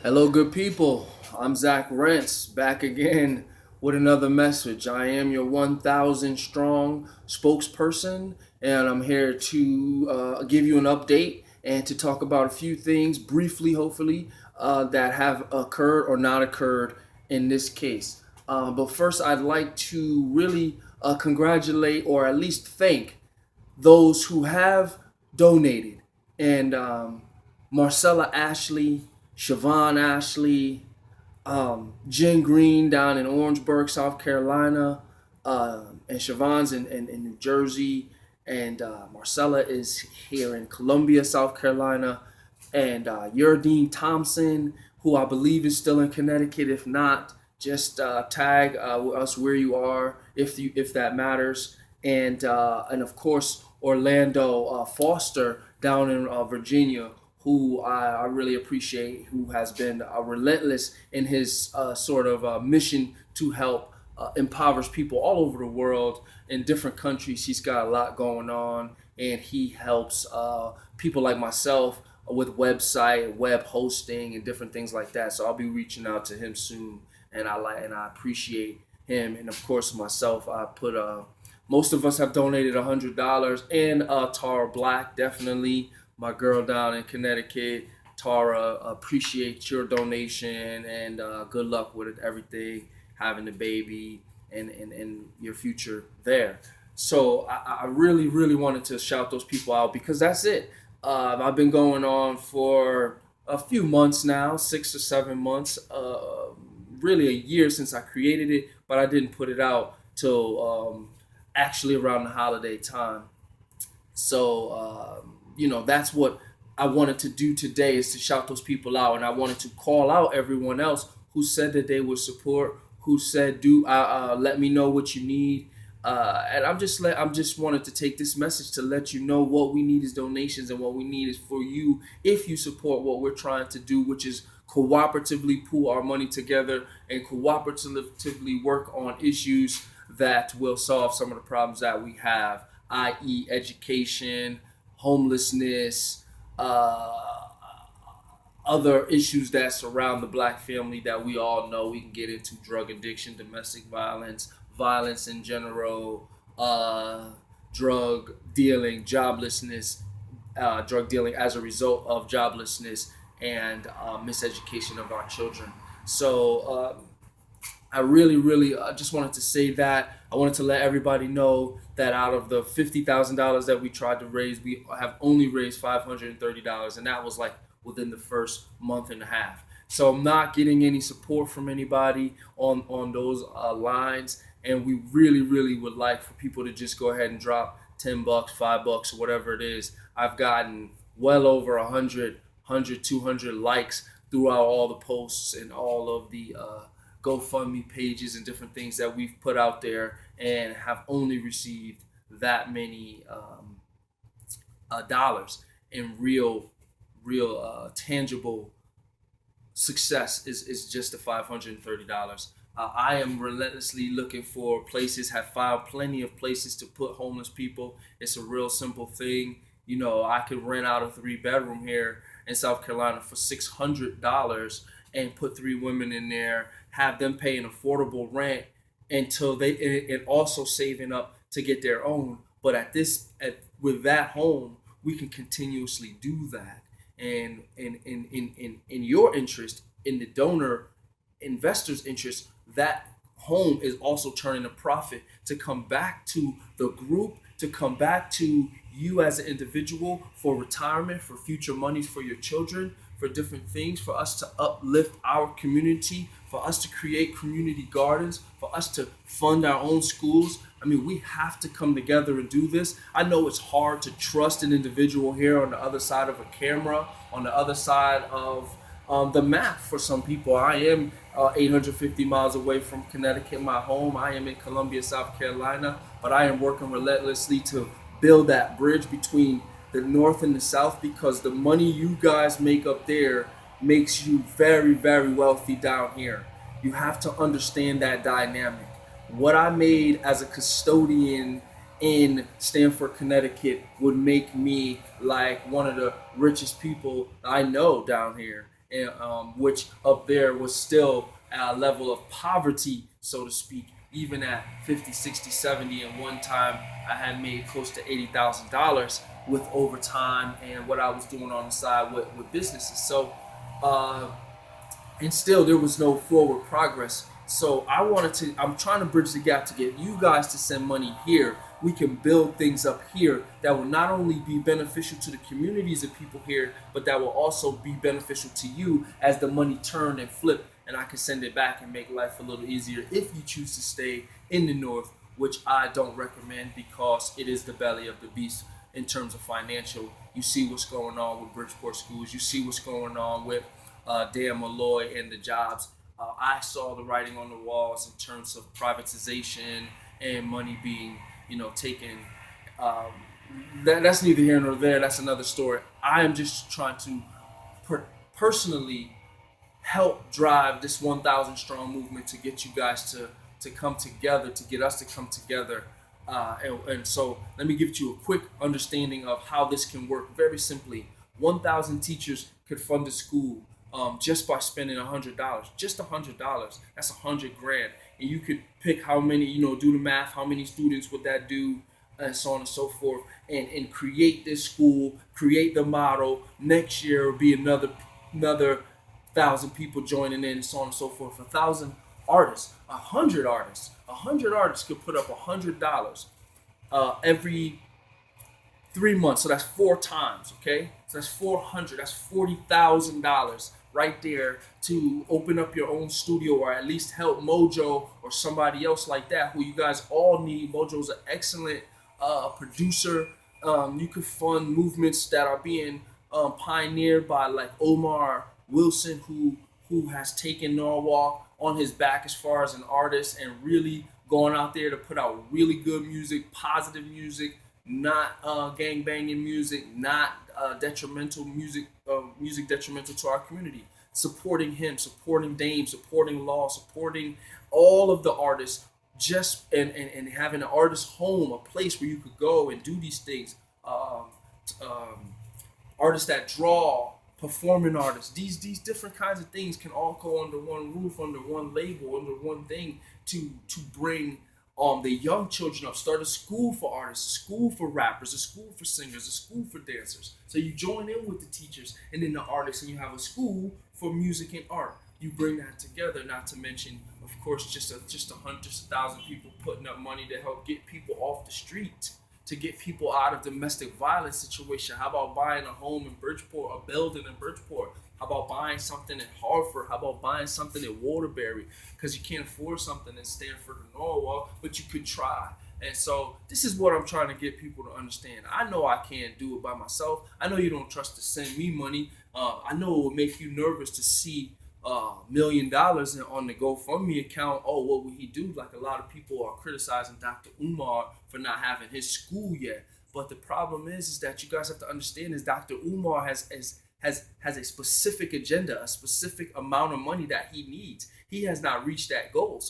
Hello, good people. I'm Zach Rentz, back again with another message. I am your 1,000 strong spokesperson, and I'm here to give you an update and to talk about a few things briefly, hopefully, that have occurred or not occurred in this case. But first, I'd like to really congratulate or at least thank those who have donated. And Marcella Ashley, Siobhan Ashley, Jen Green down in Orangeburg, South Carolina, and Siobhan's in New Jersey, and Marcella is here in Columbia, South Carolina, and Yurdine Thompson, who I believe is still in Connecticut. If not, just tag us where you are, if that matters, and of course Orlando Foster down in Virginia, who I really appreciate, who has been relentless in his mission to help impoverish people all over the world in different countries. He's got a lot going on, and he helps people like myself with web hosting, and different things like that. So I'll be reaching out to him soon, and I appreciate him, and of course myself. I put most of us have donated $100, and Tara Black, definitely my girl down in Connecticut. Tara, appreciate your donation, and good luck with everything, having the baby, and your future there. So I really, really wanted to shout those people out because that's it. I've been going on for a few months now, 6 or 7 months, really a year since I created it, but I didn't put it out till actually around the holiday time. So, that's what I wanted to do today, is to shout those people out. And I wanted to call out everyone else who said that they would support, who said, let me know what you need. And I'm just wanted to take this message to let you know what we need is donations, and what we need is for you, if you support what we're trying to do, which is cooperatively pool our money together and cooperatively work on issues that will solve some of the problems that we have, i.e., education, homelessness, other issues that surround the black family that we all know. We can get into drug addiction, domestic violence, violence in general, drug dealing, joblessness, drug dealing as a result of joblessness, and miseducation of our children. So I really, really just wanted to say that. I wanted to let everybody know that out of the $50,000 that we tried to raise, we have only raised $530, and that was like within the first month and a half. So I'm not getting any support from anybody on those lines, and we really, really would like for people to just go ahead and drop $10, $5, or whatever it is. I've gotten well over 200 likes throughout all the posts and all of the GoFundMe pages and different things that we've put out there, and have only received that many dollars in real tangible success. Is just the $530. I am relentlessly looking for places, have found plenty of places to put homeless people. It's a real simple thing. I could rent out a 3-bedroom here in South Carolina for $600 and put 3 women in there, have them pay an affordable rent until and also saving up to get their own. But with that home, we can continuously do that. And in your interest, in the donor investor's interest, that home is also turning a profit to come back to the group, to come back to you as an individual, for retirement, for future monies for your children, for different things, for us to uplift our community, for us to create community gardens, for us to fund our own schools. I mean, we have to come together and do this. I know it's hard to trust an individual here on the other side of a camera, on the other side of the map for some people. I am 850 miles away from Connecticut, my home. I am in Columbia, South Carolina, but I am working relentlessly to build that bridge between the North and the South, because the money you guys make up there makes you very, very wealthy down here. You have to understand that dynamic. What I made as a custodian in Stamford, Connecticut would make me like one of the richest people I know down here. and which up there was still at a level of poverty, so to speak. Even at 50, 60, 70, and one time I had made close to $80,000 with overtime and what I was doing on the side with businesses. So, uh, and still there was no forward progress. So I'm trying to bridge the gap to get you guys to send money here. We can build things up here that will not only be beneficial to the communities of people here, but that will also be beneficial to you as the money turned and flipped, and I can send it back and make life a little easier if you choose to stay in the north, which I don't recommend because it is the belly of the beast in terms of financial. You see what's going on with Bridgeport schools. You see what's going on with Dan Malloy and the jobs. I saw the writing on the walls in terms of privatization and money being, taken. Um, that's neither here nor there. That's another story. I am just trying to personally help drive this 1,000 strong movement to get you guys to come together, to get us to come together. And so let me give you a quick understanding of how this can work very simply. 1,000 teachers could fund a school just by spending $100. Just $100. That's $100 grand. And you could pick how many, do the math, how many students would that do, and so on and so forth, and create this school, create the model. Next year will be another thousand people joining in, and so on and so forth. 1,000 artists, 100 artists, 100 artists could put up $100 every 3 months. So that's 4 times. Okay, so that's 400. That's $40,000 right there to open up your own studio, or at least help Mojo or somebody else like that who you guys all need. Mojo's an excellent producer. You could fund movements that are being pioneered by like Omar Wilson, who has taken Norwalk on his back as far as an artist and really going out there to put out really good music, positive music, not gang banging music, not detrimental music, music detrimental to our community. Supporting him, supporting Dame, supporting Law, supporting all of the artists, just and having an artist home, a place where you could go and do these things. Artists that draw, performing artists, these different kinds of things can all go under one roof, under one label, under one thing to bring the young children up. Start a school for artists, a school for rappers, a school for singers, a school for dancers. So you join in with the teachers and then the artists, and you have a school for music and art. You bring that together. Not to mention, of course, just a hundred, just 1,000 people putting up money to help get people off the street, to get people out of domestic violence situation. How about buying a home in Bridgeport, a building in Bridgeport? How about buying something in Hartford? How about buying something in Waterbury? Because you can't afford something in Stanford or Norwalk, but you could try. And so this is what I'm trying to get people to understand. I know I can't do it by myself. I know you don't trust to send me money. I know it will make you nervous to see $1 million on the GoFundMe account. Oh, what would he do? Like, a lot of people are criticizing Dr. Umar for not having his school yet. But the problem is that you guys have to understand is Dr. Umar has a specific agenda, a specific amount of money that he needs. He has not reached that goal. So